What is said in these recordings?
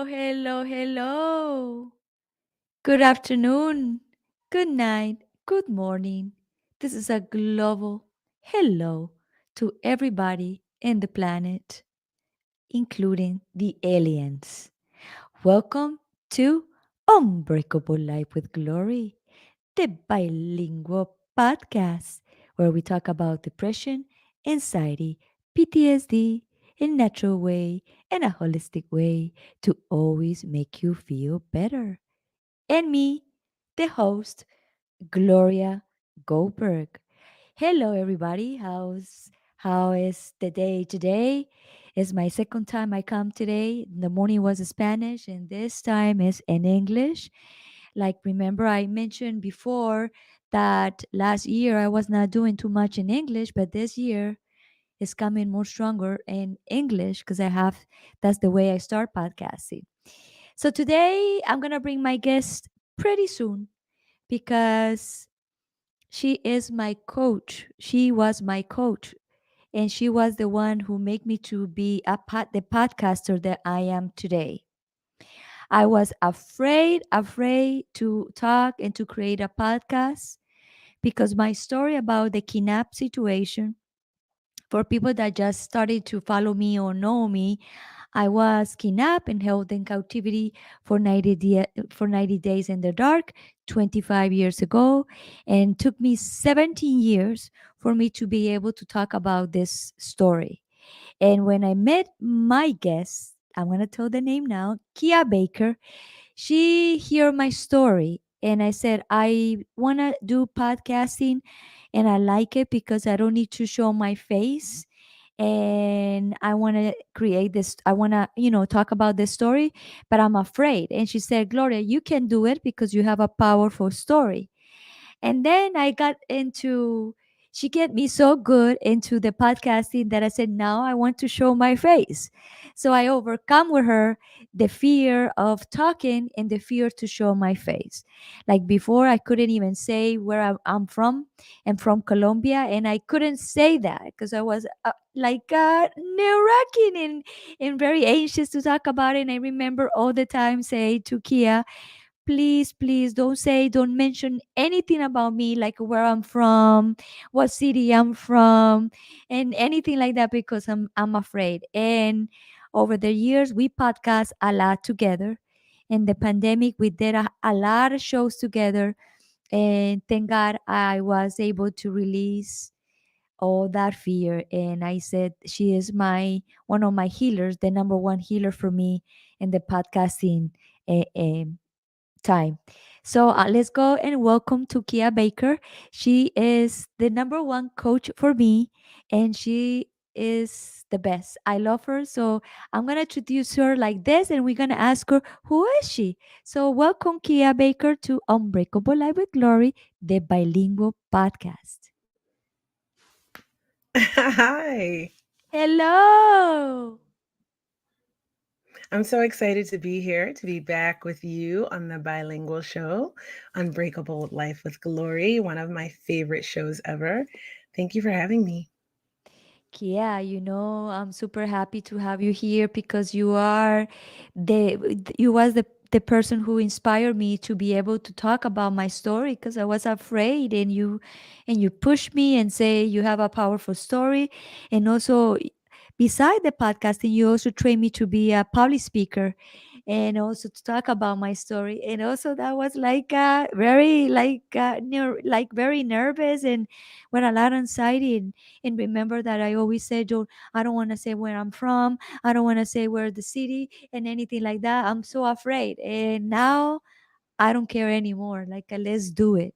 hello. Good afternoon, good night, good morning. This is a global hello to everybody in the planet, including the aliens. Welcome to Unbreakable Life with Glory, the bilingual podcast where we talk about depression, anxiety, PTSD in natural way and a holistic way to always make you feel better. And me, the host, Gloria Goldberg. Hello everybody. How is the day today? It's my second time I come today. The morning was Spanish and this time is in English. Like, remember, I mentioned before that last year I was not doing too much in English, but this year is coming more stronger in English because that's the way I start podcasting. So today I'm going to bring my guest pretty soon because she is my coach. She was my coach and she was the one who made me to be the podcaster that I am today. I was afraid to talk and to create a podcast because my story about the kidnap situation, for people that just started to follow me or know me, I was kidnapped and held in captivity for 90 days in the dark 25 years ago, and took me 17 years for me to be able to talk about this story. And when I met my guest, I'm going to tell the name now, Kia Baker, she heard my story and I said, I want to do podcasting and I like it because I don't need to show my face and I want to create this. I want to, talk about this story, but I'm afraid. And she said, Gloria, you can do it because you have a powerful story. And then I got into, she get me so good into the podcasting that I said, now I want to show my face. So I overcome with her the fear of talking and the fear to show my face. Like before, I couldn't even say where I'm from. I'm from Colombia, and I couldn't say that because I was nerve-wracking and very anxious to talk about it. And I remember all the time say to Kia, please don't mention anything about me, like where I'm from, what city I'm from, and anything like that because I'm afraid. And over the years we podcast a lot together. In the pandemic we did a lot of shows together, and thank God I was able to release all that fear. And I said she is my one of my healers, the number one healer for me in the podcasting uh, time. So let's go and welcome to Kia Baker. She is the number one coach for me, and she is the best. I love her. So I'm going to introduce her like this, and we're going to ask her, who is she? So welcome, Kia Baker, to Unbreakable Life with Glory, the bilingual podcast. Hi. Hello. I'm so excited to be here, to be back with you on the bilingual show, Unbreakable Life with Glory, one of my favorite shows ever. Thank you for having me. Yeah, I'm super happy to have you here because you are you was the person who inspired me to be able to talk about my story because I was afraid, and you pushed me and say you have a powerful story. And also, beside the podcasting, you also trained me to be a public speaker and also to talk about my story. And also that was like very very nervous and with a lot of anxiety. And remember that I always say, I don't want to say where I'm from, I don't want to say where the city and anything like that. I'm so afraid, and now I don't care anymore. Like, let's do it.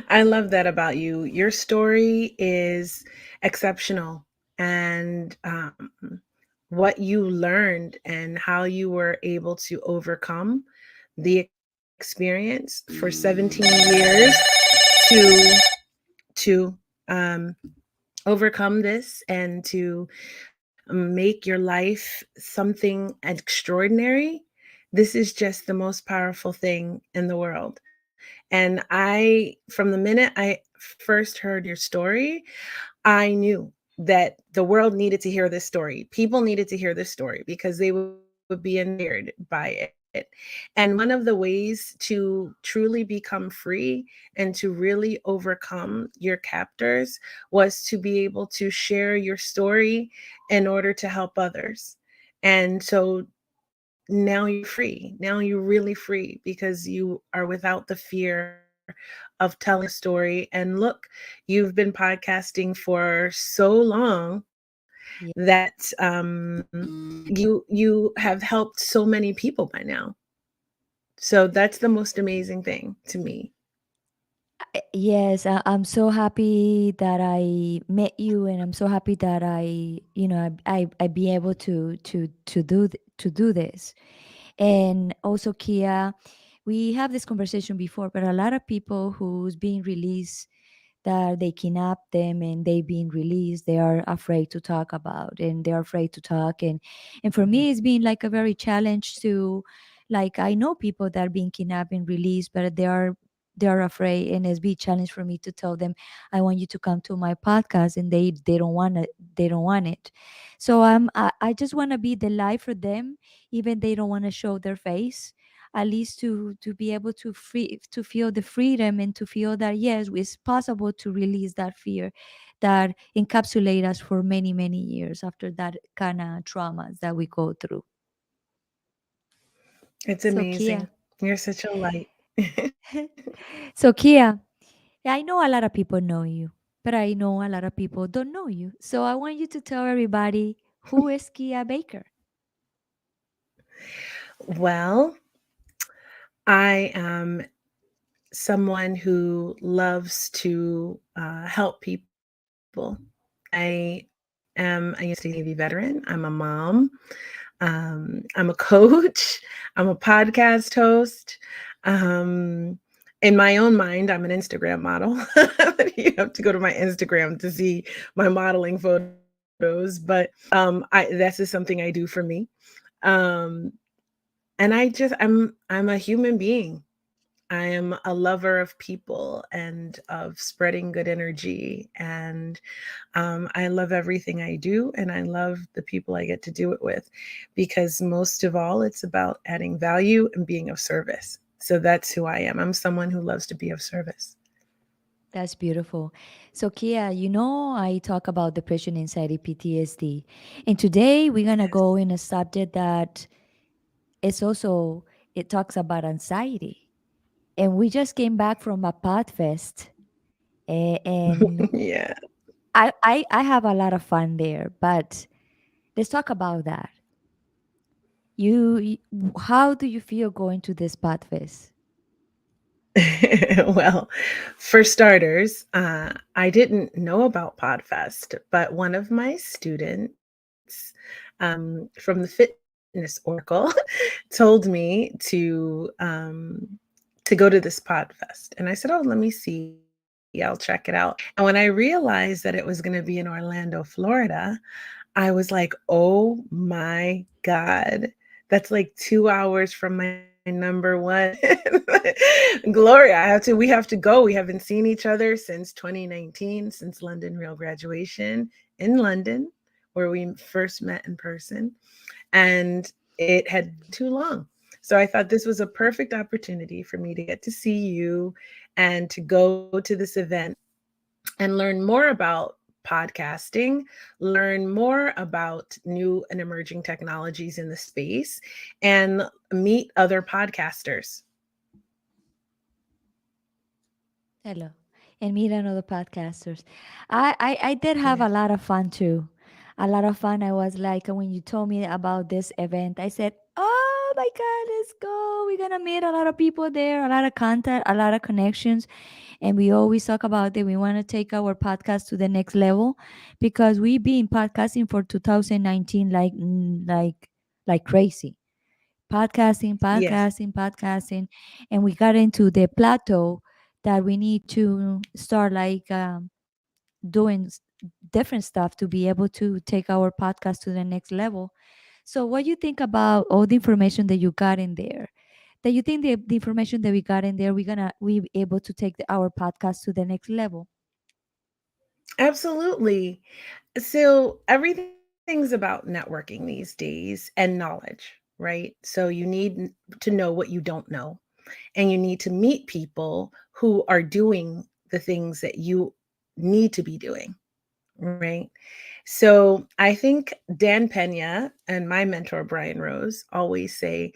I love that about you. Your story is exceptional, and what you learned and how you were able to overcome the experience for 17 years to to overcome this and to make your life something extraordinary. This is just the most powerful thing in the world. And from the minute I first heard your story, I knew. that the world needed to hear this story. People needed to hear this story because they would be inspired by it. And one of the ways to truly become free and to really overcome your captors was to be able to share your story in order to help others. And so now you're free. Now you're really free because you are without the fear of telling your story. And look, you've been podcasting for so long Yeah. that you have helped so many people by now. So that's the most amazing thing to me. Yes, I'm so happy that I met you, and I'm so happy that I be able to do this. And also, Kia, we have this conversation before, but a lot of people who's being released, that they kidnap them and they being released, they are afraid to talk about, and they're afraid to talk. And for me, it's been like a very challenge to, like, I know people that are being kidnapped and released, but they are afraid, and it's been a challenge for me to tell them, I want you to come to my podcast, and they don't want it. They don't want it. So I just want to be the light for them, even they don't want to show their face, at least to be able to feel the freedom, and to feel that yes, it's possible to release that fear that encapsulate us for many years after that kind of traumas that we go through. It's So amazing. Kia. You're such a light. So Kia, I know a lot of people know you, but I know a lot of people don't know you. So I want you to tell everybody, who is Kia Baker? Well, I am someone who loves to help people. I am a United States Navy veteran. I'm a mom. I'm a coach. I'm a podcast host. Um, in my own mind, I'm an Instagram model. You have to go to my Instagram to see my modeling photos, but this is something I do for me. Um, and I'm a human being. I am a lover of people and of spreading good energy. And I love everything I do. And I love the people I get to do it with, because most of all, it's about adding value and being of service. So that's who I am. I'm someone who loves to be of service. That's beautiful. So, Kia, I talk about depression, anxiety, PTSD. And today we're going to Yes. go in a subject that is also, it talks about anxiety. And we just came back from a Podfest. And Yeah. I have a lot of fun there, but let's talk about that. How do you feel going to this Podfest? Well, for starters, I didn't know about Podfest, but one of my students from the fitness oracle told me to go to this Podfest, and I said, "Oh, let me see. I'll check it out." And when I realized that it was going to be in Orlando, Florida, I was like, "Oh my God, that's like 2 hours from my number one." Gloria, we have to go. We haven't seen each other since 2019, since London Real Graduation in London, where we first met in person. And it had been too long. So I thought this was a perfect opportunity for me to get to see you and to go to this event and learn more about podcasting, learn more about new and emerging technologies in the space, and meet other podcasters. Hello. And meet another podcasters. I did have a Yes. lot of fun too. A lot of fun. I was like, when you told me about this event, I said, oh my God, let's go. We're going to meet a lot of people there, a lot of contact, a lot of connections. And we always talk about that we want to take our podcast to the next level, because we've been podcasting for 2019 like crazy. Podcasting, Yes. podcasting, podcasting. And we got into the plateau that we need to start like doing different stuff to be able to take our podcast to the next level. So what do you think about all the information that you got in there? That you think the information that we got in there, we able to take our podcast to the next level? Absolutely. So everything's about networking these days and knowledge, right? So you need to know what you don't know, and you need to meet people who are doing the things that you need to be doing, right? So I think Dan Pena and my mentor, Brian Rose, always say,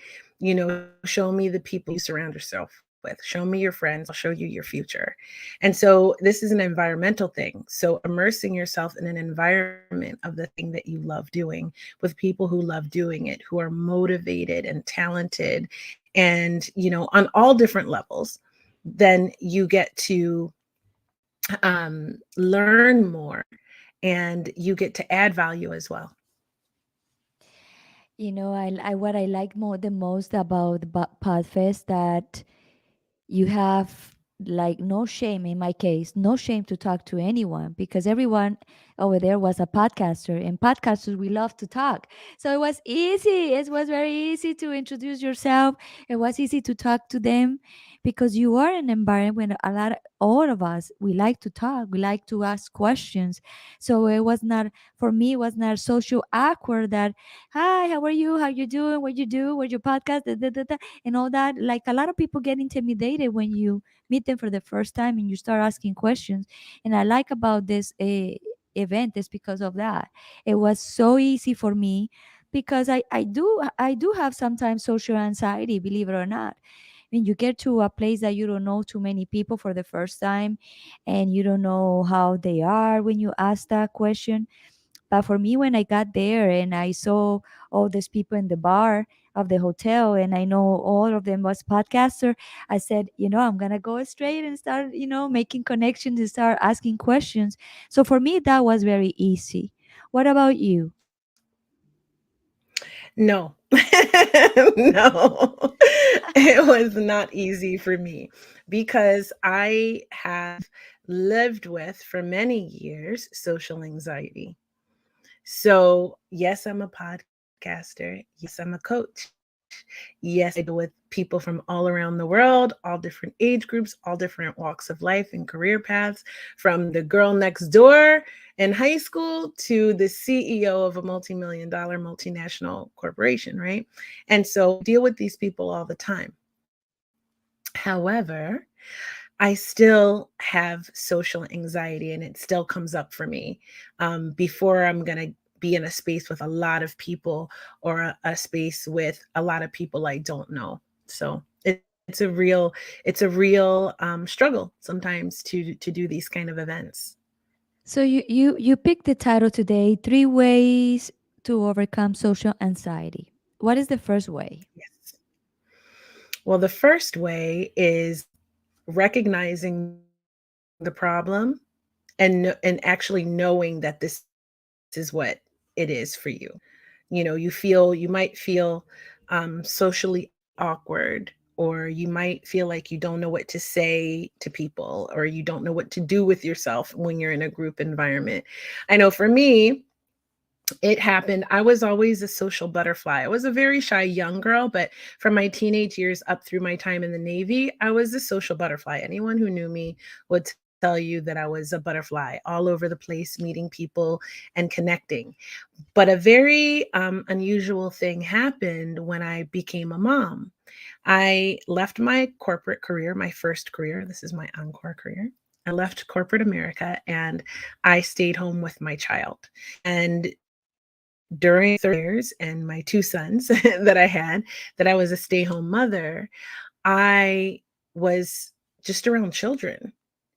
show me the people you surround yourself with. Show me your friends, I'll show you your future. And so this is an environmental thing. So immersing yourself in an environment of the thing that you love doing with people who love doing it, who are motivated and talented and, on all different levels, then you get to learn more and you get to add value as well. I what I like the most about the Podfest that you have like no shame, in my case, no shame to talk to anyone, because everyone over there was a podcaster, and podcasters, we love to talk. So it was easy, it was very easy to introduce yourself. It was easy to talk to them, because you are in an environment when all of us, we like to talk, we like to ask questions. So it was not, for me, it was not social awkward that, hi, how are you, how you doing, what you do, what's your podcast, da, da, da, da, and all that. Like, a lot of people get intimidated when you meet them for the first time and you start asking questions. And I like about this event is because of that. It was so easy for me, because I do have sometimes social anxiety, believe it or not. When you get to a place that you don't know too many people for the first time, and you don't know how they are when you ask that question. But for me, when I got there and I saw all these people in the bar of the hotel, and I know all of them was podcaster, I said, I'm gonna go straight and start, making connections and start asking questions. So for me, that was very easy. What about you? No, no, it was not easy for me because I have lived with for many years social anxiety. So, yes, I'm a podcaster. Yes, I'm a coach. Yes, I deal with people from all around the world, all different age groups, all different walks of life and career paths, from the girl next door in high school to the CEO of a multi-million dollar multinational corporation, right? And so I deal with these people all the time. However, I still have social anxiety and it still comes up for me before I'm going to be in a space with a lot of people or a space with a lot of people I don't know. So it's a real struggle sometimes to do these kind of events. So you picked the title today, Three Ways to Overcome Social Anxiety. What is the first way? Yes. Well, the first way is recognizing the problem and actually knowing that this is what it is for you. You might feel socially awkward, or you might feel like you don't know what to say to people, or you don't know what to do with yourself when you're in a group environment. I know for me, it happened. I was always a social butterfly. I was a very shy young girl, but from my teenage years up through my time in the Navy, I was a social butterfly. Anyone who knew me would tell you that I was a butterfly all over the place, meeting people and connecting. But a very unusual thing happened when I became a mom. I left my corporate career, my first career. This is my encore career. I left corporate America and I stayed home with my child. And during 13 years and my two sons that I had, that I was a stay home mother, I was just around children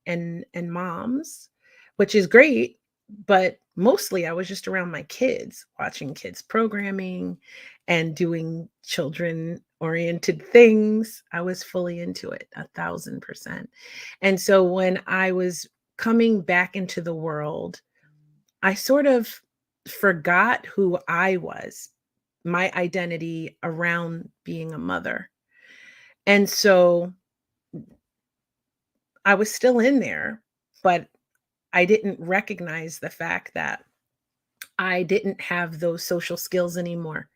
and moms, which is great, but mostly I was just around my kids, watching kids programming and doing children oriented things. I was fully into it, 1,000%. And so when I was coming back into the world, I sort of forgot who I was, my identity around being a mother. And so I was still in there, but I didn't recognize the fact that I didn't have those social skills anymore.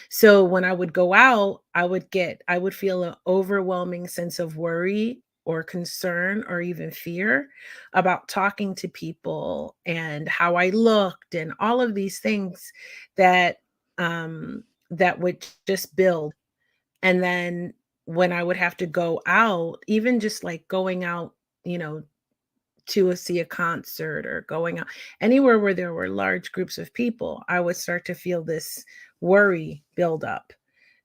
So when I would go out, I would feel an overwhelming sense of worry or concern or even fear about talking to people and how I looked and all of these things that that would just build. And then when I would have to go out, even just like going out, you know, see a concert or going out anywhere where there were large groups of people, I would start to feel this worry build up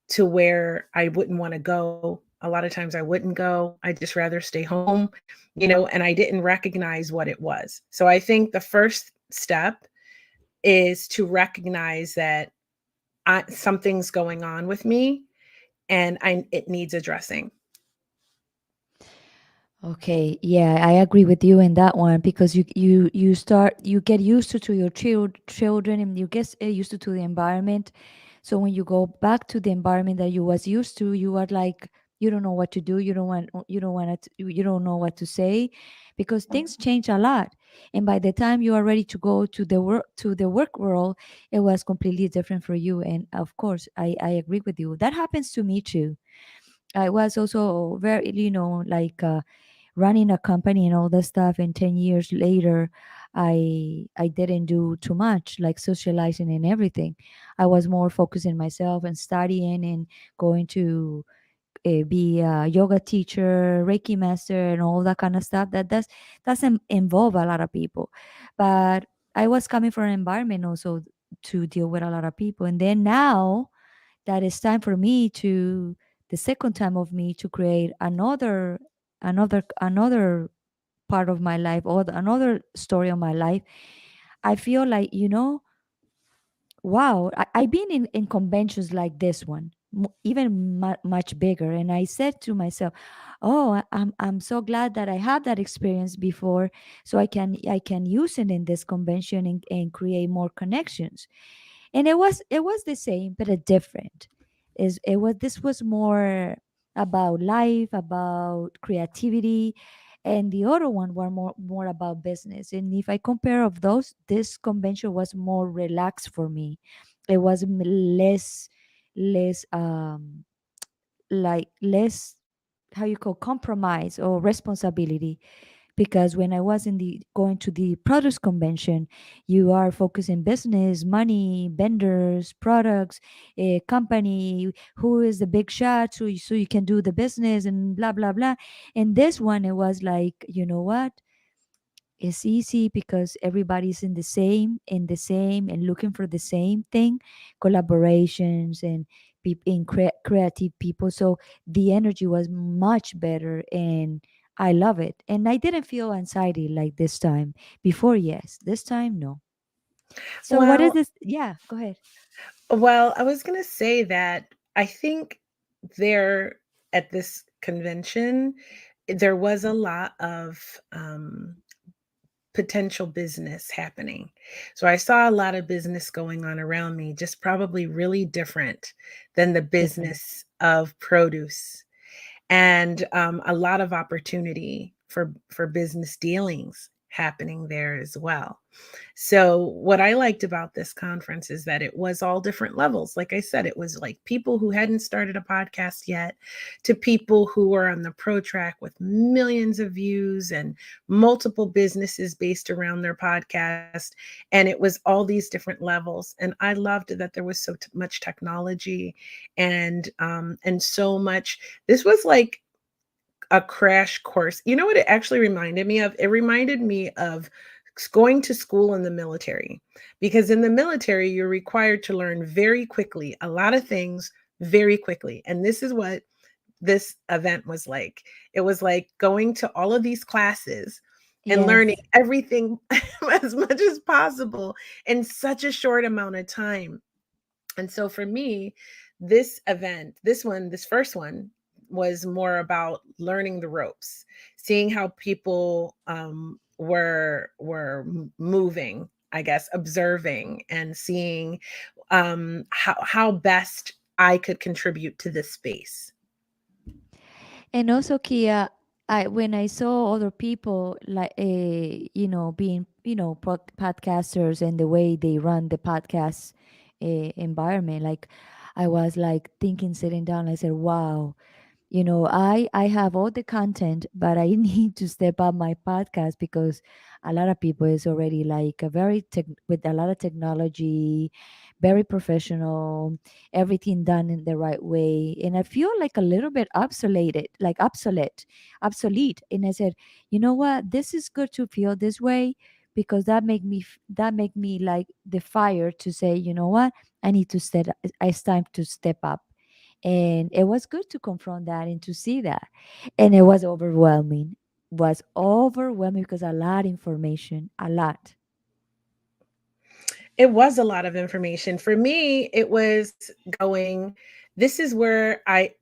to where I wouldn't want to go. A lot of times I wouldn't go. I'd just rather stay home, you know, and I didn't recognize what it was. So I think the first step is to recognize that something's going on with me and it needs addressing. Okay, yeah, I agree with you in that one because you get used to your children and you get used to the environment. So when you go back to the environment that you was used to, you are like you don't know what to do. You don't know what to say because things change a lot. And by the time you are ready to go to the work world, it was completely different for you. And of course, I agree with you. That happens to me too. I was also very, like running a company and all that stuff. And 10 years later, I didn't do too much like socializing and everything. I was more focusing myself and studying and going to be a yoga teacher, Reiki master, and all that kind of stuff. Doesn't involve a lot of people, but I was coming from an environment also to deal with a lot of people. And then now that it's time for me to the second time of me to create another part of my life or another story of my life. I feel like, wow, I've been in conventions like this one, even much bigger. And I said to myself, oh, I'm so glad that I had that experience before, so I can use it in this convention and create more connections. And it was the same but a different. Is it was This was more about life, about creativity, and the other one were more about business. And if I compare of those, this convention was more relaxed for me. It was less like less, how you call, compromise or responsibility. Because when I was in the going to the produce convention, you are focusing business, money, vendors, products, a company, who is the big shot, so you can do the business and blah blah blah. And this one, it was like, you know what? It's easy because everybody's in the same and looking for the same thing, collaborations and creative people. So the energy was much better, and I love it. And I didn't feel anxiety like this time. Before, yes. This time, no. So what is Well, this? Yeah, go ahead. I was going to say that I think there at this convention, there was a lot of potential business happening. So I saw a lot of business going on around me, just probably really different than the Different. business of produce, and a lot of opportunity for business dealings happening there as well. So, what I liked about this conference is that it was all different levels. Like I said, it was like people who hadn't started a podcast yet to people who were on the pro track with millions of views and multiple businesses based around their podcast. And it was all these different levels. And I loved that there was so much technology and so much. This was like a crash course. You know what it actually reminded me of? It reminded me of going to school in the military, because in the military, you're required to learn very quickly, a lot of things very quickly. And this is what this event was like. It was like going to all of these classes and learning Yes. everything as much as possible in such a short amount of time. And so for me, this event, this first one, was more about learning the ropes, seeing how people were moving, I guess, observing and seeing how best I could contribute to this space. And also, Kia, I when I saw other people like being podcasters and the way they run the podcast environment, like I was like thinking, sitting down. I said, "Wow." I have all the content, but I need to step up my podcast because a lot of people is already like a very with a lot of technology, very professional, everything done in the right way, and I feel like a little bit obsolete. And I said, you know what, this is good to feel this way because that make me like the fire to say, you know what, I need to step. It's time to step up. And it was good to confront that and to see that. And it was overwhelming because a lot information, a lot. It was a lot of information. For me, it was going, this is where I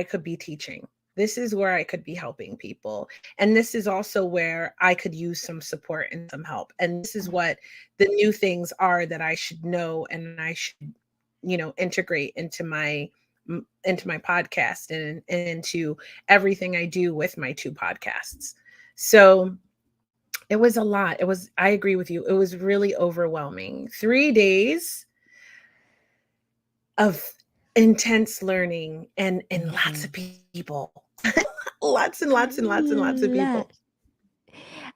could be teaching. This is where I could be helping people. And this is also where I could use some support and some help. And this is what the new things are that I should know and I should, integrate into my podcast and into everything I do with my two podcasts. So it was a lot. I agree with you. It was really overwhelming. 3 days of intense learning and lots of Intense. people. Lots and lots and lots and lots of people. Lot.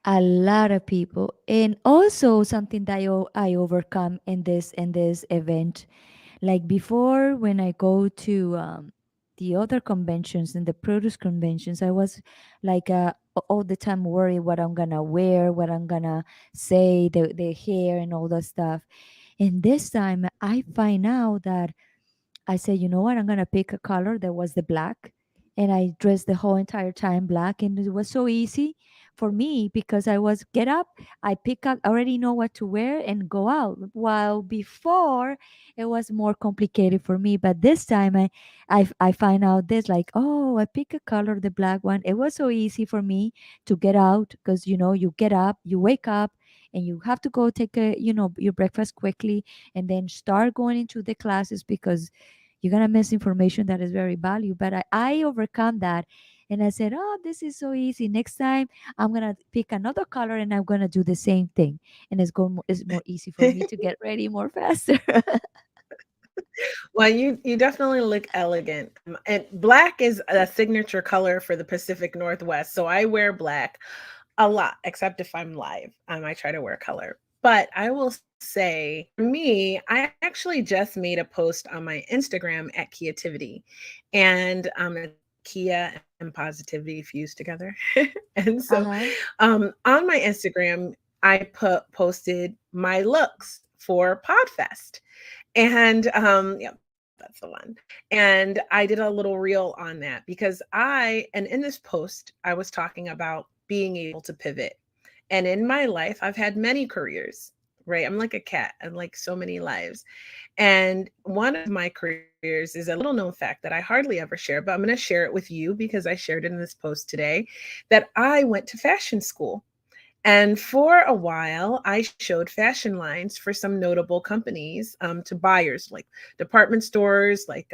A lot of people. And also something that I overcome in this event. Like before, when I go to the other conventions and the produce conventions, I was like all the time worried what I'm gonna wear, what I'm gonna say, the hair and all that stuff. And this time I find out that I said, you know what, I'm gonna pick a color that was the black. And I dressed the whole entire time black, and it was so easy for me because I was get up, I pick up, already know what to wear and go out. While before it was more complicated for me, but this time I find out this like, oh, I pick a color, the black one. It was so easy for me to get out because you get up, you wake up, and you have to go take your breakfast quickly and then start going into the classes because you're gonna miss information that is very valuable. But I overcome that, and I said, oh, this is so easy. Next time I'm gonna pick another color and I'm gonna do the same thing, and it's more easy for me to get ready more faster. Well, you definitely look elegant. And black is a signature color for the Pacific Northwest. So I wear black a lot, except if I'm live. I try to wear color. But I will say, for me, I actually just made a post on my Instagram at Creativity, and it's Kia and positivity fused together. And Uh so, huh. on my Instagram, I posted my looks for Podfest, and yeah, that's the one. And I did a little reel on that because and in this post, I was talking about being able to pivot. And in my life, I've had many careers, right? I'm like a cat, I'm like so many lives. And one of my careers is a little known fact that I hardly ever share, but I'm going to share it with you because I shared it in this post today, that I went to fashion school. And for a while, I showed fashion lines for some notable companies, to buyers like department stores, like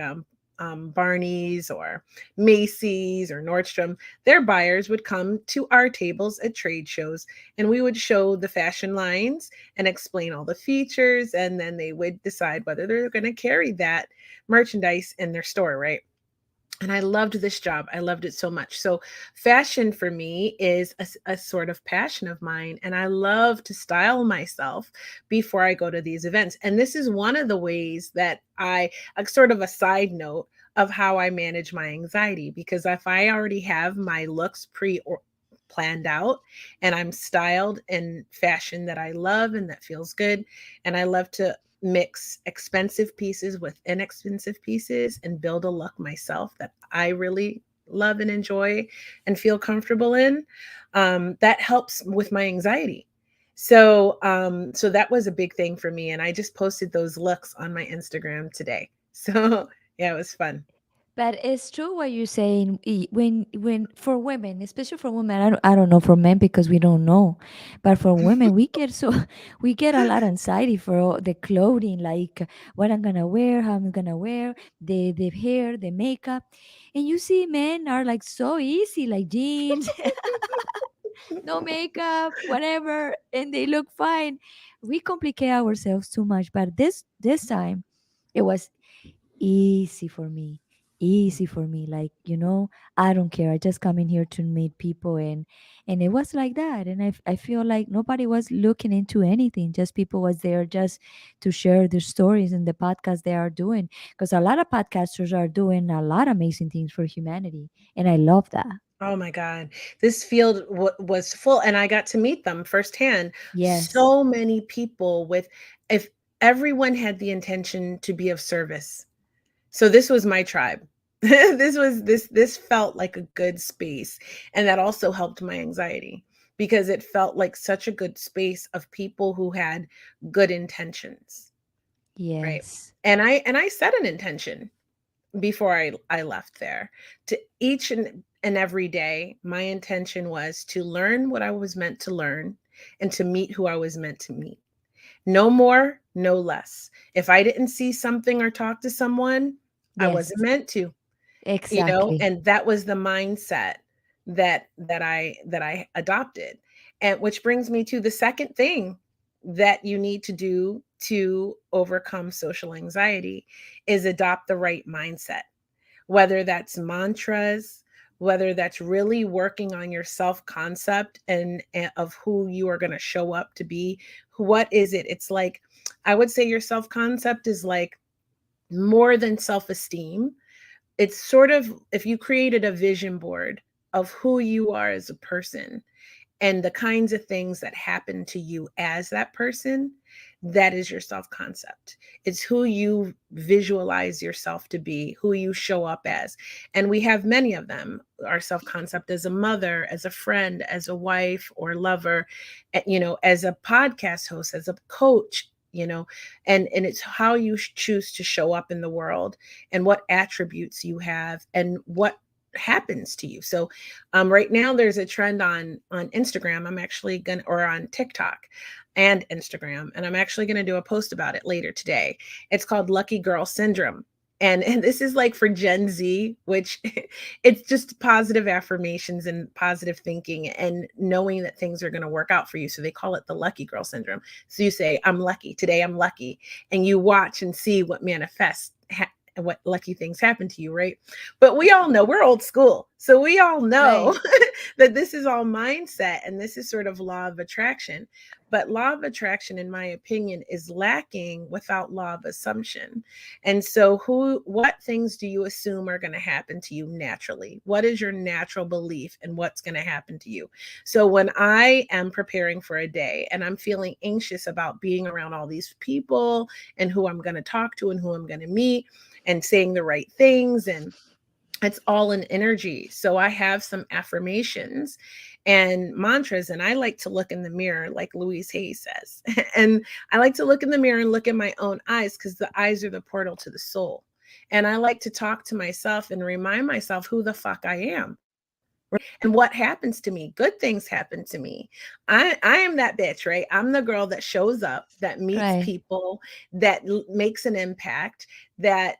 Barney's or Macy's or Nordstrom. Their buyers would come to our tables at trade shows, and we would show the fashion lines and explain all the features. And then they would decide whether they're going to carry that merchandise in their store, right? And I loved this job. I loved it so much. So, fashion for me is a sort of passion of mine. And I love to style myself before I go to these events. And this is one of the ways that a sort of a side note of how I manage my anxiety. Because if I already have my looks planned out and I'm styled in fashion that I love and that feels good, and I love to mix expensive pieces with inexpensive pieces and build a look myself that I really love and enjoy and feel comfortable in. That helps with my anxiety. So that was a big thing for me, and I just posted those looks on my Instagram today. So yeah, it was fun. But it's true what you're saying. When for women, especially for women, I don't know for men because we don't know, but for women, we get so we get a lot of anxiety for all the clothing, like what I'm gonna wear, how I'm gonna wear, the hair, the makeup, and you see men are like so easy, like jeans, no makeup, whatever, and they look fine. We complicate ourselves too much, but this time, it was easy for me. easy for me. Like, I don't care. I just come in here to meet people, and it was like that. And I feel like nobody was looking into anything. Just people was there just to share their stories and the podcast they are doing. Because a lot of podcasters are doing a lot of amazing things for humanity. And I love that. Oh my God. This field was full, and I got to meet them firsthand. Yes. So many people with, if everyone had the intention to be of service. So this was my tribe. This felt like a good space. And that also helped my anxiety because it felt like such a good space of people who had good intentions, right? Yes. And I set an intention before I left there. To each and every day, my intention was to learn what I was meant to learn and to meet who I was meant to meet. No more, no less. If I didn't see something or talk to someone, I Yes. wasn't meant to, Exactly. and that was the mindset that I adopted. And which brings me to the second thing that you need to do to overcome social anxiety is adopt the right mindset, whether that's mantras, whether that's really working on your self concept and of who you are going to show up to be. What is it? It's like, I would say your self concept is like more than self esteem. It's sort of, if you created a vision board of who you are as a person and the kinds of things that happen to you as that person, that is your self concept. It's who you visualize yourself to be, who you show up as. And we have many of them. Our self concept as a mother, as a friend, as a wife or lover, as a podcast host, as a coach. And it's how you choose to show up in the world and what attributes you have and what happens to you. So right now there's a trend on Instagram. I'm actually gonna, or on TikTok and Instagram, and I'm actually gonna do a post about it later today. It's called Lucky Girl Syndrome. And this is like for Gen Z, which it's just positive affirmations and positive thinking and knowing that things are going to work out for you. So they call it the lucky girl syndrome. So you say, I'm lucky today, I'm lucky. And you watch and see what manifests, what lucky things happen to you, right? But we all know we're old school. So we all know Right. that this is all mindset and this is sort of law of attraction. But law of attraction, in my opinion, is lacking without law of assumption. And so what things do you assume are going to happen to you naturally? What is your natural belief and what's going to happen to you? So when I am preparing for a day and I'm feeling anxious about being around all these people and who I'm going to talk to and who I'm going to meet and saying the right things, and it's all an energy. So I have some affirmations and mantras, and I like to look in the mirror, like Louise Hay says. And I like to look in the mirror and look in my own eyes because the eyes are the portal to the soul. And I like to talk to myself and remind myself who the fuck I am. And what happens to me? Good things happen to me. I am that bitch, right? I'm the girl that shows up, that meets Right. people, that makes an impact, that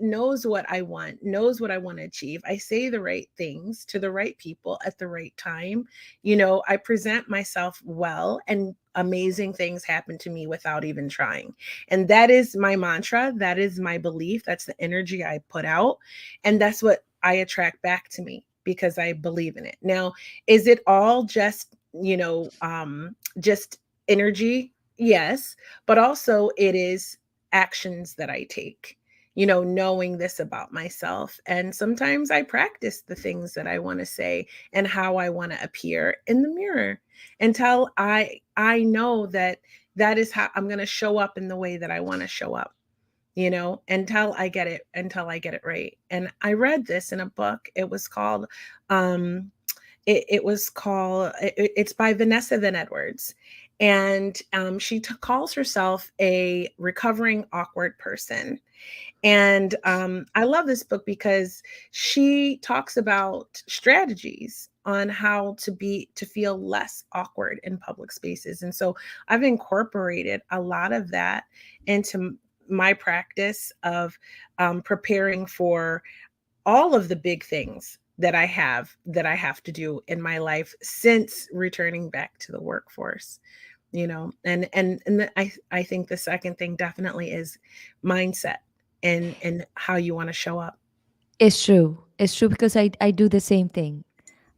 knows what I want, knows what I want to achieve. I say the right things to the right people at the right time. I present myself well, and amazing things happen to me without even trying. And that is my mantra. That is my belief. That's the energy I put out. And that's what I attract back to me because I believe in it. Now, is it all just energy? Yes, but also it is actions that I take. Knowing this about myself. And sometimes I practice the things that I want to say and how I want to appear in the mirror until I know that that is how I'm going to show up in the way that I want to show up, until I get it right. And I read this in a book. Um it's by Vanessa Van Edwards. And she calls herself a recovering awkward person. And I love this book because she talks about strategies on how to feel less awkward in public spaces. And so I've incorporated a lot of that into my practice of preparing for all of the big things that I have to do in my life since returning back to the workforce. And I think the second thing definitely is mindset and how you want to show up. It's true. It's true because I do the same thing.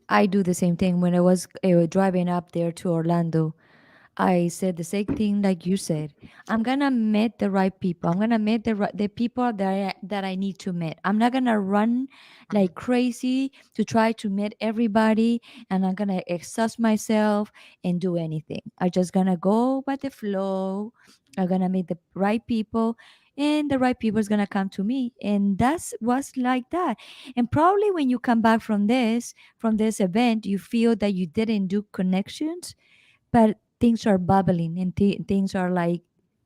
I do the same thing when I was driving up there to Orlando. I said the same thing like you said. I'm gonna meet the right people. I'm gonna meet the people that I need to meet. I'm not gonna run like crazy to try to meet everybody, and I'm gonna exhaust myself and do anything. I'm just gonna go by the flow. I'm gonna meet the right people, and the right people is gonna come to me, and that's was like that. And probably when you come back from this event, you feel that you didn't do connections, but things are bubbling and things are like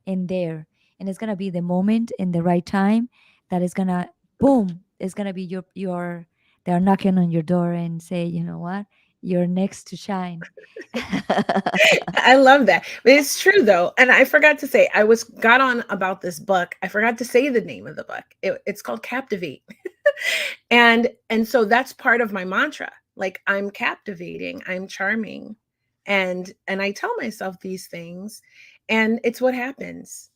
in there, and it's gonna be the moment in the right time that is gonna boom, it's gonna be your they're knocking on your door and say, you know what, you're next to shine. I love that. But it's true though. And I forgot to say, I was got on about this book. I forgot to say the name of the book. It's called Captivate. And so that's part of my mantra. Like I'm captivating, I'm charming. And I tell myself these things and it's what happens.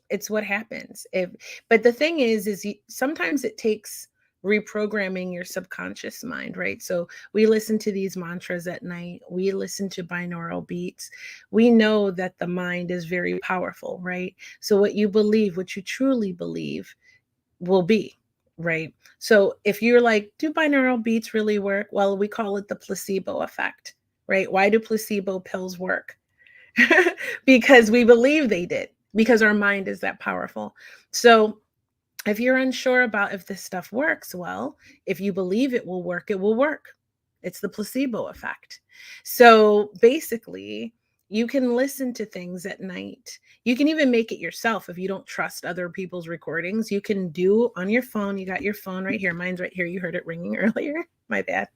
It's what happens. But the thing is sometimes it takes reprogramming your subconscious mind, right? So we listen to these mantras at night. We listen to binaural beats. We know that the mind is very powerful, right? So what you believe, what you truly believe will be, right? So if you're like, do binaural beats really work? Well, we call it the placebo effect, right? Why do placebo pills work? Because we believe they did, because our mind is that powerful. So if you're unsure about if this stuff works, well, if you believe it will work, it will work. It's the placebo effect. So basically, you can listen to things at night. You can even make it yourself if you don't trust other people's recordings. You can do on your phone. You got your phone right here. Mine's right here. You heard it ringing earlier. My bad.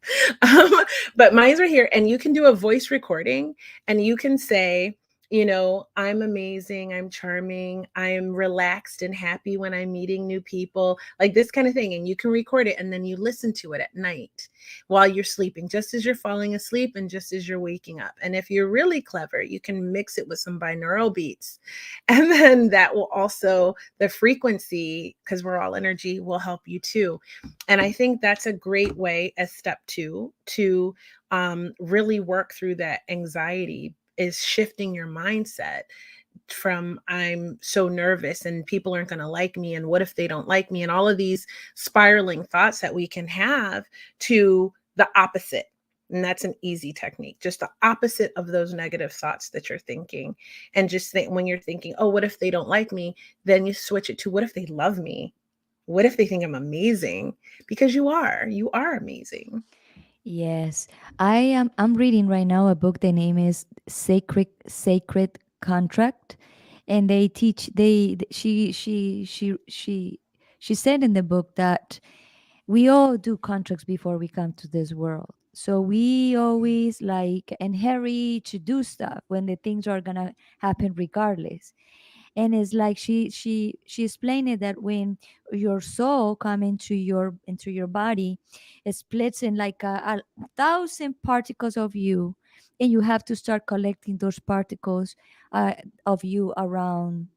Um, but mine's right here. And you can do a voice recording and you can say, I'm amazing, I'm charming, I'm relaxed and happy when I'm meeting new people, like this kind of thing. And you can record it and then you listen to it at night while you're sleeping, just as you're falling asleep and just as you're waking up. And if you're really clever, you can mix it with some binaural beats. And then that will also, the frequency, because we're all energy, will help you too. And I think that's a great way as step two to really work through that anxiety, is shifting your mindset from I'm so nervous and people aren't going to like me and what if they don't like me and all of these spiraling thoughts that we can have, to the opposite. And that's an easy technique, just the opposite of those negative thoughts that you're thinking. And just think, when you're thinking, oh, what if they don't like me, then you switch it to, what if they love me? What if they think I'm amazing? Because you are amazing. Yes, I'm reading right now a book. The name is Sacred Contract, and they teach she said in the book that we all do contracts before we come to this world. So we always like and hurry to do stuff when the things are gonna happen regardless. And it's like she explained it that when your soul come into your body, it splits in like a thousand particles of you, and you have to start collecting those particles uh, of you around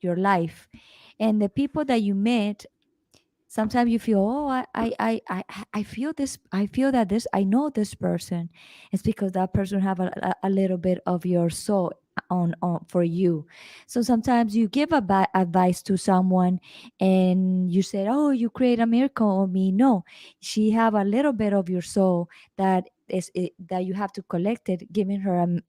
your life. And the people that you met, sometimes you feel, oh, I feel this, I feel that this, I know this person. It's because that person have a little bit of your soul on for you. So sometimes you give advice to someone and you said, oh, you create a miracle on me. No, she have a little bit of your soul that is it, that you have to collect it, giving her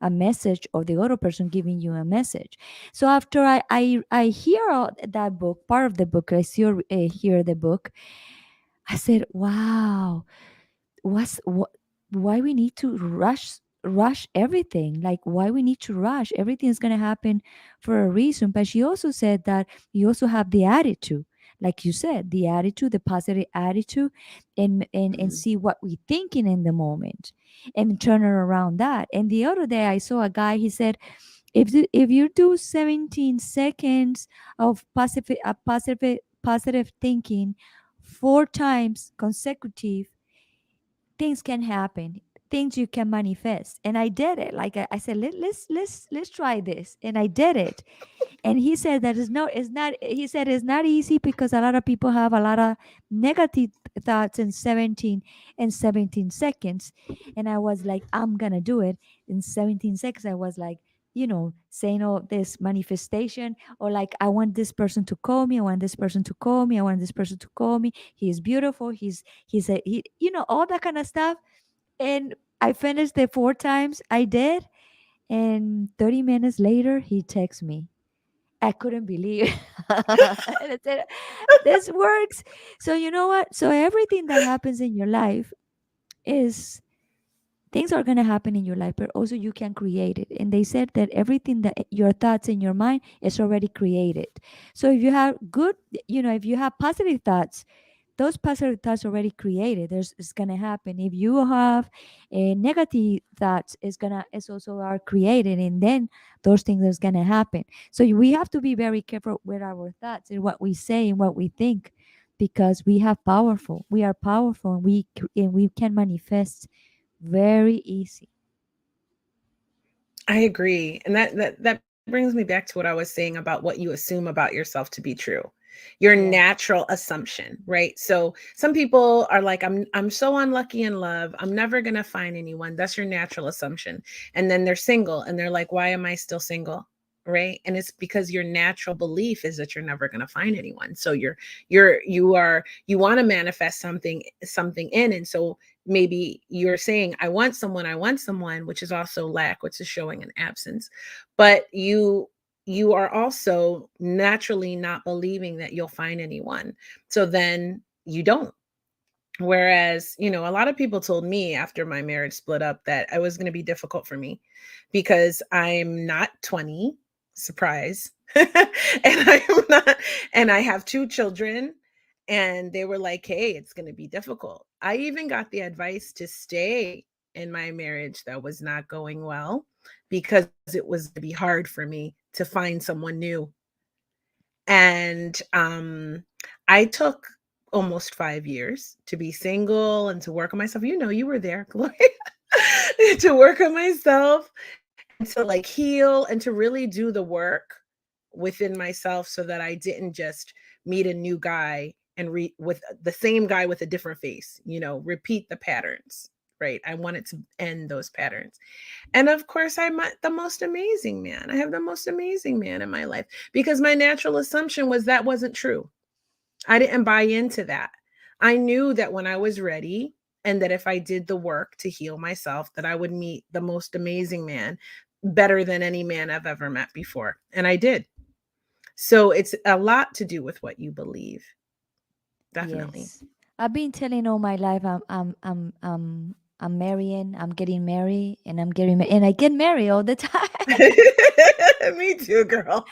a message, or the other person giving you a message. So after I hear that book, part of the book, I hear the book, I said, "Wow, why we need to rush everything? Like why we need to rush? Everything's gonna happen for a reason." But she also said that you also have the attitude, like you said, the attitude, the positive attitude, and Mhm. see what we thinking in the moment, and turn it around that. And the other day I saw a guy. He said, if you do 17 seconds of positive thinking 4 times consecutive, things can happen, things you can manifest. And I did it. Like I said, let's try this, and I did it. And he said that it's not, he said it's not easy because a lot of people have a lot of negative thoughts in 17 seconds. And I was like, I'm gonna do it in 17 seconds. I was like, saying all this manifestation, or like, I want this person to call me, I want this person to call me, I want this person to call me. He's beautiful. All that kind of stuff. And I finished the 4 times I did. And 30 minutes later, he texts me. I couldn't believe it. And I said, this works. So, you know what? So, everything that happens in your life is, things are going to happen in your life, but also you can create it. And they said that everything that your thoughts in your mind is already created. So, if you have if you have positive thoughts, those positive thoughts already created. It's gonna happen. If you have a negative thoughts, it's also are created, and then those things is gonna happen. So we have to be very careful with our thoughts and what we say and what we think, because we are powerful, and we can manifest very easy. I agree. And that brings me back to what I was saying about what you assume about yourself to be true. Your Yeah. natural assumption, right? So some people are like, I'm so unlucky in love. I'm never gonna find anyone. That's your natural assumption. And then they're single and they're like, why am I still single? Right. And it's because your natural belief is that you're never gonna find anyone. So you want to manifest something in. And so maybe you're saying, I want someone, which is also lack, which is showing an absence. But you are also naturally not believing that you'll find anyone. So then you don't. Whereas, a lot of people told me after my marriage split up that it was going to be difficult for me because I'm not 20, surprise. And I'm not, and I have 2 children. And they were like, hey, it's going to be difficult. I even got the advice to stay in my marriage that was not going well because it was going to be hard for me to find someone new. And I took almost 5 years to be single and to work on myself. You were there, Gloria, to work on myself and to like heal and to really do the work within myself so that I didn't just meet a new guy and with the same guy with a different face, repeat the patterns. Right. I wanted to end those patterns. And of course, I met the most amazing man. I have the most amazing man in my life because my natural assumption was that wasn't true. I didn't buy into that. I knew that when I was ready and that if I did the work to heal myself, that I would meet the most amazing man, better than any man I've ever met before. And I did. So it's a lot to do with what you believe. Definitely. Yes. I've been telling all my life, I'm marrying, I'm getting married, and I'm getting and I get married all the time. Me too, girl.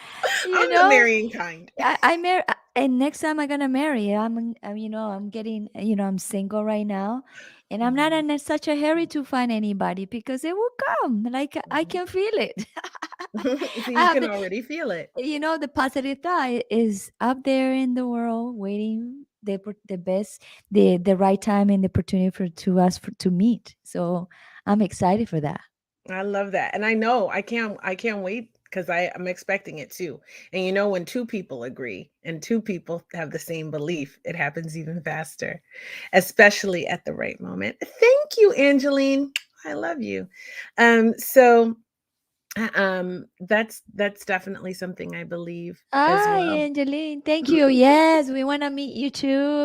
you I'm the know, marrying kind. I marry, and next time I'm gonna marry. I'm getting, I'm single right now, and I'm not Mhm, in such a hurry to find anybody because it will come. Like, I mhm. can feel it. So I you have can the, already feel it. the positive thought is up there in the world, waiting the best, the right time and the opportunity to meet. So I'm excited for that. I love that. And I know I can't wait because I'm expecting it too. And when 2 people agree and 2 people have the same belief, it happens even faster, especially at the right moment. Thank you, Angeline. I love you. So that's definitely something I believe as Hi, well. Angeline. Thank you. Yes, we want to meet you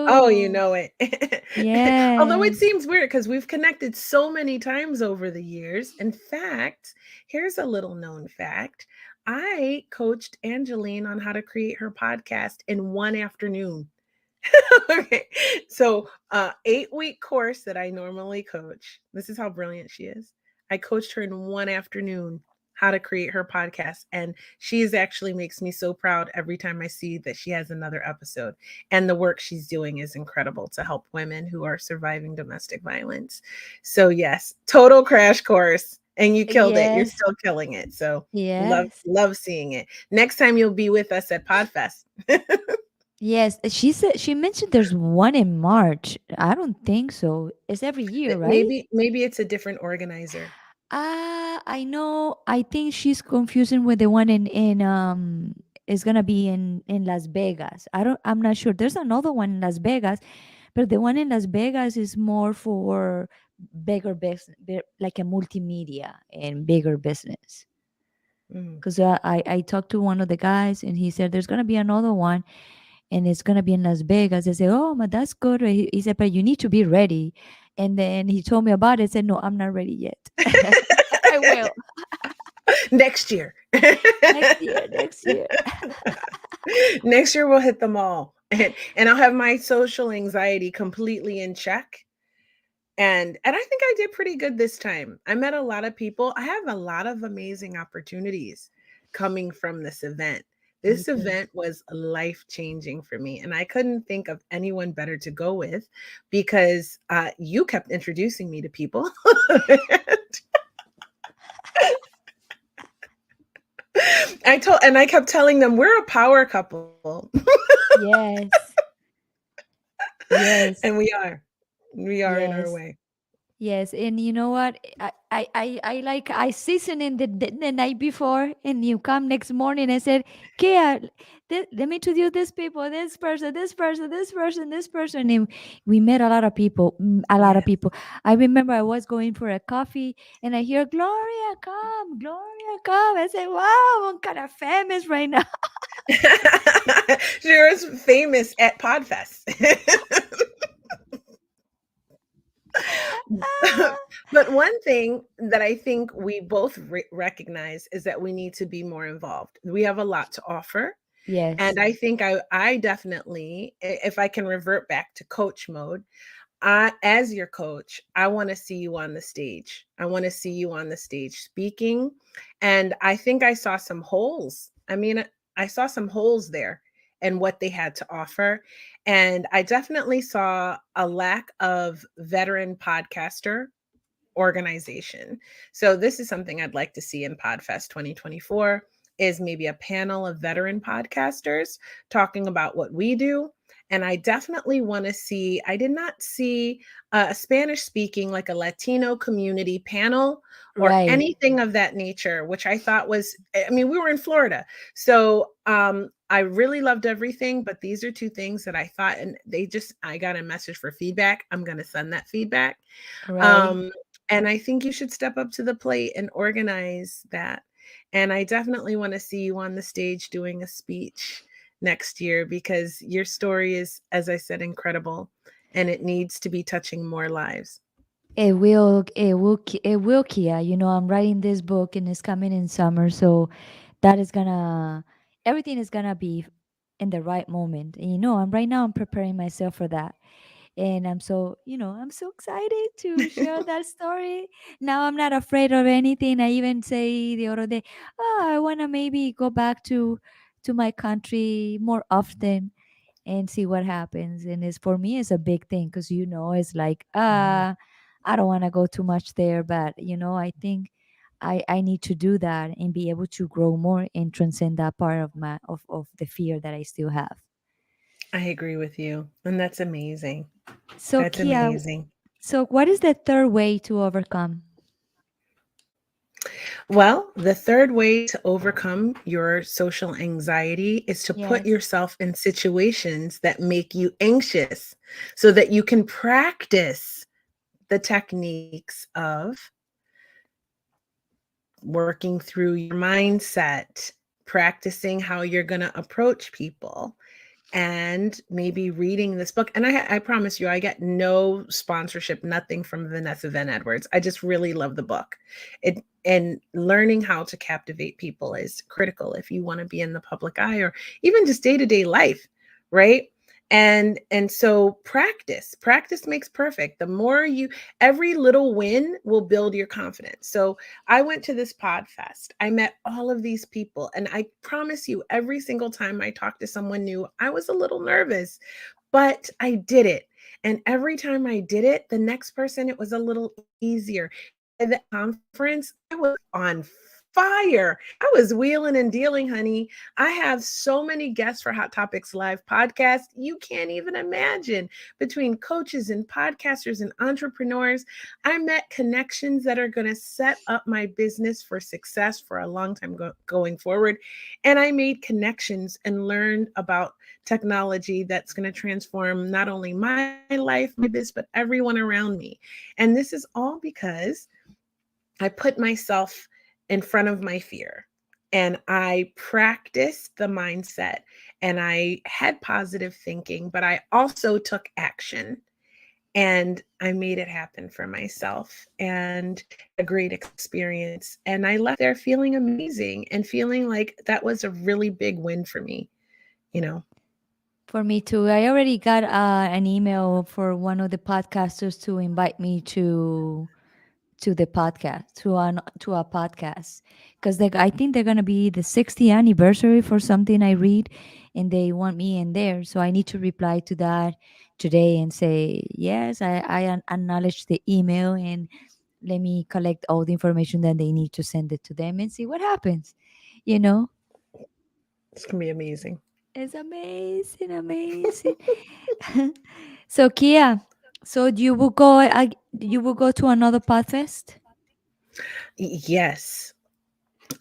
Oh, you too. know it. Although it Yes. seems weird because we've connected so many times over the years. In fact, here's a little known fact. I coached Angeline on how to create her podcast in one afternoon. Okay. So, 8-week course that I normally coach. This is how brilliant she is. I coached her in one afternoon how to create her podcast. And she is actually makes me so proud every time I see that she has another episode. And the work she's doing is incredible to help women who are surviving domestic violence. So, yes, total crash course. And you killed it. You're Yes. still killing it. So, love, Yes. love seeing it. Next time you'll be with us at Podfest. Yes. She mentioned there's one in March. I don't think so. It's every year, right? Maybe it's a different organizer. I know. I think she's confusing with the one in is gonna be in Las Vegas. I'm not sure. There's another one in Las Vegas, but the one in Las Vegas is more for bigger business, like a multimedia and bigger business. Mm. Because I talked to one of the guys and he said there's gonna be another one and it's gonna be in Las Vegas. I said, oh, but that's good. He said, but you need to be ready. And then he told me about it. I said, no, I'm not ready yet. I will Next year. next year. Next year. Next year we'll hit them all. And I'll have my social anxiety completely in check. And I think I did pretty good this time. I met a lot of people. I have a lot of amazing opportunities coming from this event. Me This too. event was life changing for me, and I couldn't think of anyone better to go with because you kept introducing me to people. I kept telling them we're a power couple. Yes. Yes. And we are in our Yes. way. Yes, and you know what? I like I season in the night before, and you come next morning and said, "Kia, let me introduce these people, this person, this person, this person, this person." And we met a lot of people, a lot of Yes. people. I remember I was going for a coffee, and I hear Gloria, come, Gloria, come. I said, "Wow, I'm kind of famous right now." She was famous at Podfest. But one thing that I think we both recognize is that we need to be more involved. We have a lot to offer. Yes, And I think I definitely, if I can revert back to coach mode, I, as your coach, I want to see you on the stage. I want to see you on the stage speaking. And I think I saw some holes. I mean, I saw some holes there and what they had to offer. And I definitely saw a lack of veteran podcaster organization. So this is something I'd like to see in Podfest 2024 is maybe a panel of veteran podcasters talking about what we do. And I definitely want to see, I did not see a Spanish speaking, like a Latino community panel or right, anything of that nature, which I thought was, I mean, we were in Florida. So I really loved everything, but these are two things that I thought, and I got a message for feedback. I'm going to send that feedback. right. Um, and I think you should step up to the plate and organize that. And I definitely want to see you on the stage doing a speech next year because your story is, as I said, incredible and it needs to be touching more lives. It will, Kia. You know, I'm writing this book and it's coming in summer, so that is gonna, everything is gonna be in the right moment. And you know, I'm preparing myself for that, and I'm so excited to share that story. Now I'm not afraid of anything. I even say the other day, oh, I wanna maybe go back to my country more often and see what happens. And it's for me, it's a big thing because it's like Mhm. I don't want to go too much there, but I think I need to do that and be able to grow more and transcend that part of of the fear that I still have. I agree with you. And that's amazing. So That's Kia, amazing. so what is the third way to overcome? Well, the third way to overcome your social anxiety is to put Yes. yourself in situations that make you anxious so that you can practice the techniques of working through your mindset, practicing how you're going to approach people, and maybe reading this book. And I promise you, I get no sponsorship, nothing from Vanessa Van Edwards. I just really love the book. And learning how to captivate people is critical if you want to be in the public eye or even just day to day life, right? And so practice makes perfect. The more you, every little win will build your confidence. So I went to this Podfest. I met all of these people. And I promise you, every single time I talked to someone new, I was a little nervous, but I did it. And every time I did it, the next person, it was a little easier. At the conference, I was on fire. I was wheeling and dealing, honey. I have so many guests for Hot Topics Live podcast. You can't even imagine. Between coaches and podcasters and entrepreneurs, I met connections that are going to set up my business for success for a long time going forward. And I made connections and learned about technology that's going to transform not only my life, my business, but everyone around me. And this is all because I put myself in front of my fear and I practiced the mindset and I had positive thinking, but I also took action and I made it happen for myself and had a great experience. And I left there feeling amazing and feeling like that was a really big win for me, you know. For me too. I already got an email for one of the podcasters to invite me to the podcast to a podcast because I think they're gonna be the 60th anniversary for something I read, and they want me in there. So I need to reply to that today and say yes. I acknowledge the email and let me collect all the information that they need to send it to them and see what happens. You know, It's going to be amazing. it's amazing, amazing. So Kia, so you will go to another Podfest? Yes.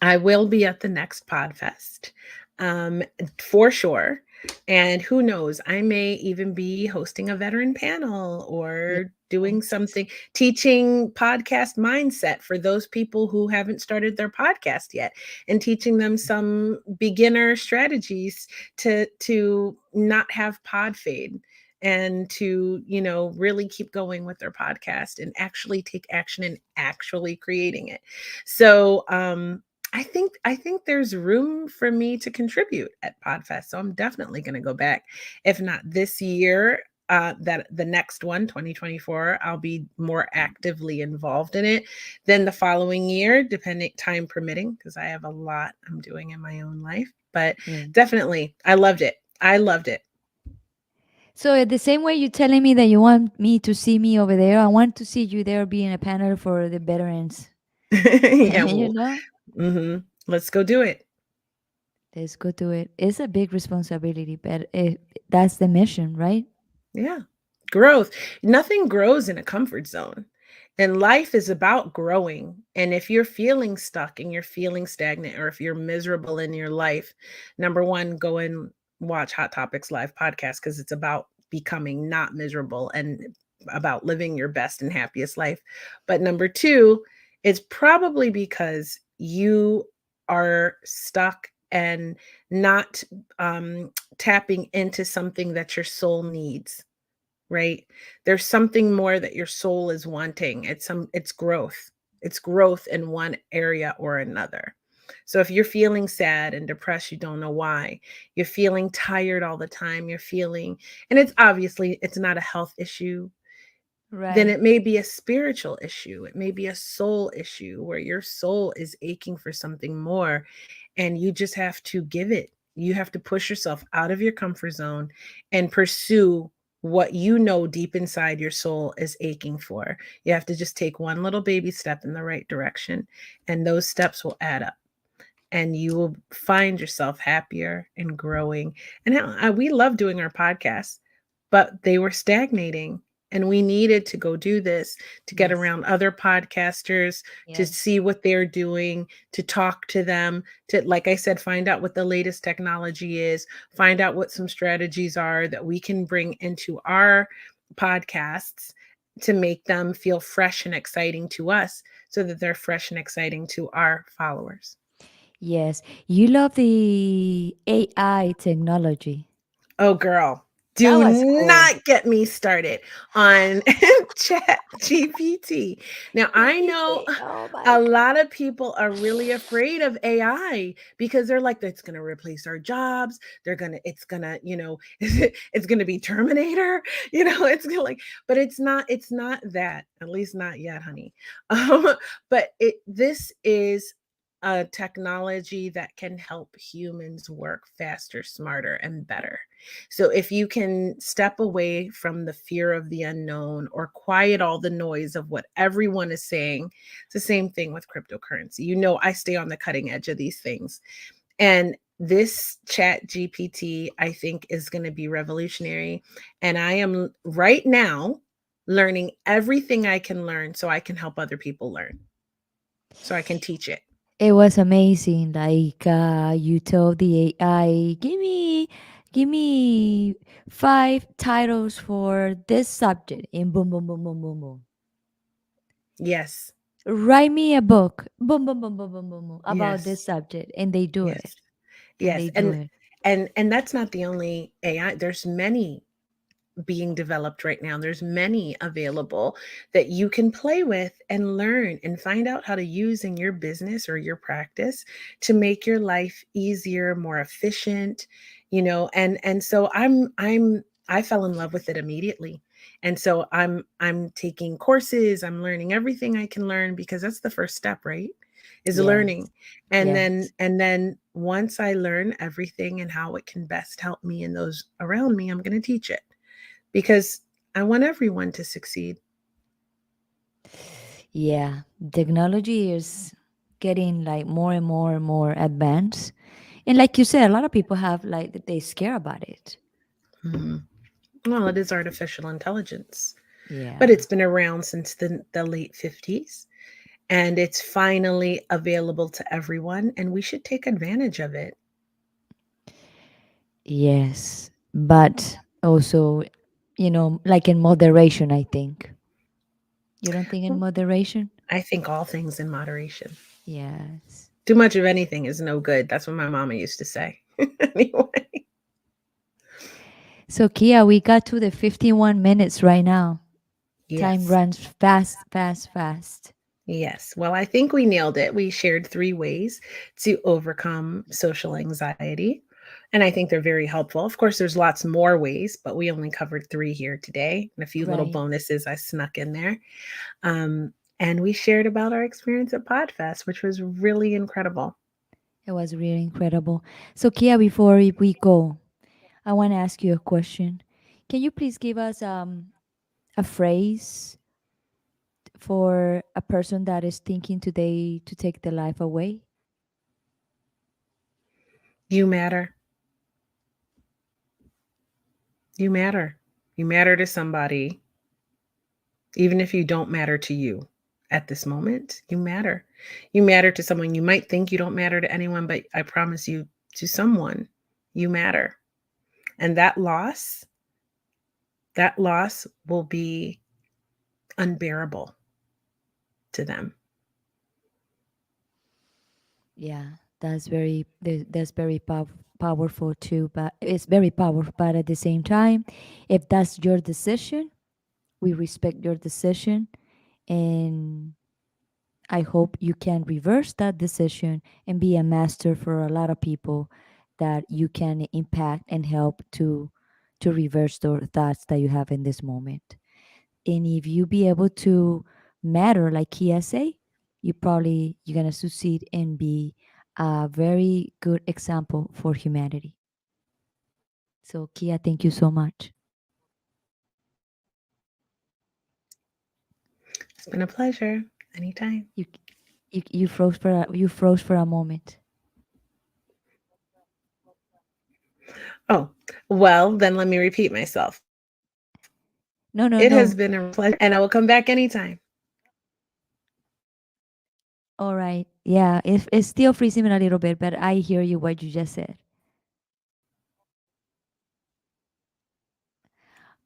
I will be at the next Podfest, um, for sure. And who knows, I may even be hosting a veteran panel or doing Yes. something, teaching podcast mindset for those people who haven't started their podcast yet, and teaching them some beginner strategies to not have pod fade and to, really keep going with their podcast and actually take action and actually creating it. So I think there's room for me to contribute at Podfest. So I'm definitely going to go back. If not this year, that the next one, 2024, I'll be more actively involved in it. Then the following year, depending time permitting, because I have a lot I'm doing in my own life. But Yeah. definitely, I loved it. I loved it. So the same way you're telling me that you want me to see me over there, I want to see you there being a panel for the veterans. Yeah, you well, know? let's go do it. Let's go do it. It's a big responsibility, but that's the mission, right? Yeah. Growth. Nothing grows in a comfort zone. And life is about growing. And if you're feeling stuck and you're feeling stagnant, or if you're miserable in your life, number one, go and watch Hot Topics Live podcast because it's about becoming not miserable and about living your best and happiest life. But number two, it's probably because you are stuck and not tapping into something that your soul needs, right? There's something more that your soul is wanting. It's growth. It's growth in one area or another. So if you're feeling sad and depressed, you don't know why. You're feeling tired all the time. You're feeling, and it's obviously it's not a health issue, then Right. it may be a spiritual issue. It may be a soul issue where your soul is aching for something more and you just have to give it. You have to push yourself out of your comfort zone and pursue what you know deep inside your soul is aching for. You have to just take one little baby step in the right direction, and those steps will add up and you will find yourself happier and growing. And we love doing our podcasts, but they were stagnating. And we needed to go do this to get Yes. around other podcasters, to Yes. see what they're doing, to talk to them, to, like I said, find out what the latest technology is, find out what some strategies are that we can bring into our podcasts to make them feel fresh and exciting to us so that they're fresh and exciting to our followers. Yes. You love the AI technology. Oh, girl, That do was cool. not get me started on Chat GPT. Now, I know GPT. Oh my a God. lot of people are really afraid of AI because they're like, it's going to replace our jobs. It's going to, it's going to be Terminator, it's going to but it's not that, at least not yet, honey. Um, but this is a technology that can help humans work faster, smarter, and better. So if you can step away from the fear of the unknown or quiet all the noise of what everyone is saying, it's the same thing with cryptocurrency. You know, I stay on the cutting edge of these things. And this chat GPT, I think, is going to be revolutionary. And I am right now learning everything I can learn so I can help other people learn, so I can teach it. It was amazing. Like you told the AI, give me five titles for this subject, and boom, boom, boom, boom, boom, boom. Yes. Write me a book, boom, boom, boom, boom, boom, boom, boom, about this Yes. subject, and they do Yes. it, and Yes. they do it. And that's not the only AI. There's many being developed right now. There's many available that you can play with and learn and find out how to use in your business or your practice to make your life easier, more efficient, you know, and so I fell in love with it immediately. And so I'm taking courses, I'm learning everything I can learn because that's the first step, right? Is learning. Yes, yes. And then once I learn everything and how it can best help me and those around me, I'm going to teach it because I want everyone to succeed. Yeah, technology is getting like more and more and more advanced. And like you said, a lot of people have like they scare about it. Mhm. Well, it is artificial intelligence, but Yeah. it's been around since the late 50s and it's finally available to everyone, and we should take advantage of it. Yes. But also, like in moderation, I think. You don't think in moderation? I think all things in moderation. Yes. Too much of anything is no good. That's what my mama used to say. Anyway, So Kia, we got to the 51 minutes right now. Time yes. runs fast, fast, fast. Yes. Well, I think we nailed it. We shared three ways to overcome social anxiety. And I think they're very helpful. Of course, there's lots more ways, but we only covered three here today and a few little Right. bonuses I snuck in there. And we shared about our experience at Podfest, which was really incredible. It was really incredible. So Kia, before we go, I want to ask you a question. Can you please give us a phrase for a person that is thinking today to take their life away? You matter. You matter. You matter to somebody, even if you don't matter to you at this moment. You matter. You matter to someone. You might think you don't matter to anyone, but I promise you, to someone, you matter. And that loss will be unbearable to them. Yeah, that's very powerful too. But it's very powerful. But at the same time, if that's your decision, we respect your decision, and I hope you can reverse that decision and be a master for a lot of people that you can impact and help to reverse the thoughts that you have in this moment. And if you be able to matter like Kia say, you're gonna succeed and be a very good example for humanity. So Kia, thank you so much. It's been a pleasure. Anytime. You you froze for a moment. Oh, well, then let me repeat myself. No, It no, has no. been a pleasure, and I will come back anytime. All right. Yeah, it's still freezing a little bit, but I hear you what you just said.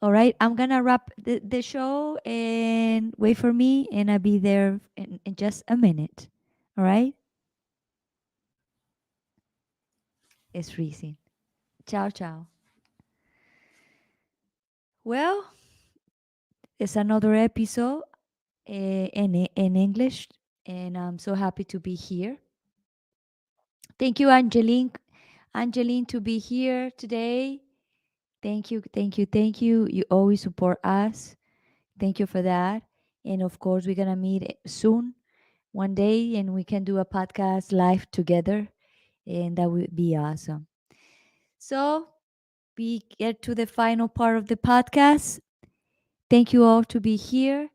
All right, I'm gonna wrap the show and wait for me, and I'll be there in just a minute. All right, it's freezing. Ciao, ciao. Well, it's another episode in English, and I'm so happy to be here. Thank you, Angeline, to be here today. Thank you, thank you, thank you. You always support us. Thank you for that. And of course, we're gonna meet soon one day and we can do a podcast live together, and that would be awesome. So we get to the final part of the podcast. Thank you all to be here,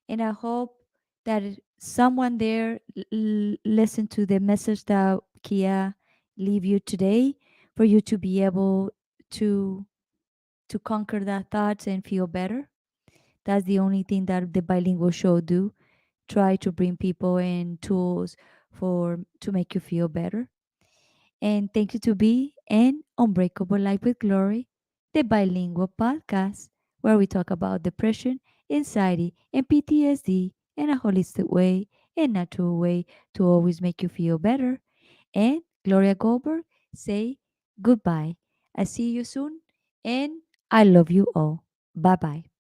and I hope that someone there listen to the message that Kia leave you today, for you to be able to to conquer that thoughts and feel better. That's the only thing that the bilingual show do. Try to bring people and tools for to make you feel better. And thank you to be in Unbreakable Life with Glory, the bilingual podcast where we talk about depression, anxiety, and PTSD in a holistic way and natural way to always make you feel better. And Gloria Goldberg say goodbye. I see you soon, and I love you all. Bye bye.